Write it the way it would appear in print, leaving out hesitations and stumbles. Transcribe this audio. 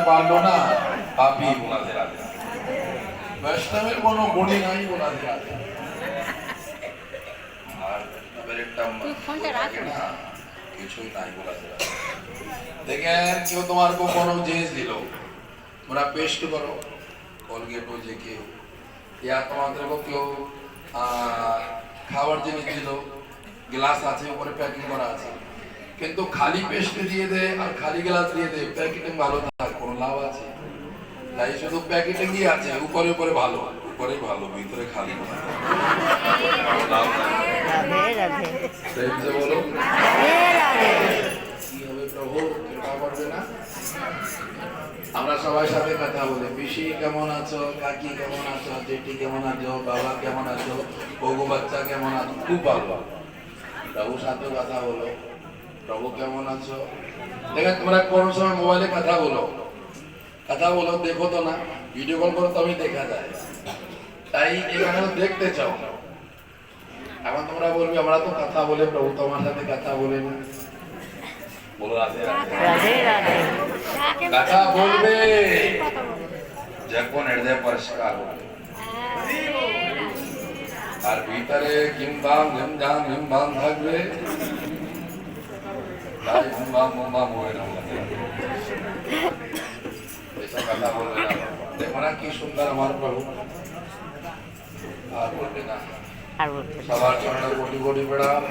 পারলো না, পাপি বলাতে রাধে। বৈষ্ণবের কোনো গুণী নাই বলাতে রাধে। আর এবার একটা থাকে না, কিছুই নাই বলাতে রাধে। দেখেন কেউ তোমার কোনো জিনিস দিল, তোমরা পেস্ট করো কোলগেট যে কেউ, ইয়া তোমাদের কেউ খাবার জিনিস দিল, গ্লাস আছে উপরে প্যাকিং করা আছে, কিন্তু খালি পেস্ট দিয়ে দে আর খালি গ্লাস দিয়ে দে, প্যাকেটিং ভালো থাক কোনো লাভ আছে? তাই শুধু প্যাকেটিং ই আছে, উপরে উপরে ভালো, উপরে ভালো ভিতরে খালি লাভ নাই। বলো কি হবে প্রভু, কৃপা করবে না? আমরা সবার সাথে কথা বলি, পিসি কেমন আছো, কাকি কেমন আছো, জেঠি কেমন আছো, বাবা কেমন আছো, বউ বাচ্চা কেমন আছো, খুব ভালো। প্রভুর সাথে কথা বলো, প্রভু কেমন আছো। দেখেন তোমরা কোন সময় মোবাইলে কথা বলো, দেখো তো না, ভিডিও কল করো তবে দেখা যায়। তাই এখানে দেখতে চাও, এখন তোমরা বলবে আমরা তো কথা বলে, প্রভু তোমার সাথে কথা বলে না। বলো রাধে রাধে। কথা বলবে যখন হৃদয় পরিষ্কার হবে, আর ভিতরে কিমবাম ঝমঝাম হিমবাম থাকবে, তাই হুমবাম হুমবাম হয়ে না। এসব কথা বলবে না। দেখো না কি সুন্দর আমার প্রভু, আর বলবে না। সবার চরণে কোটি কোটি প্রণাম।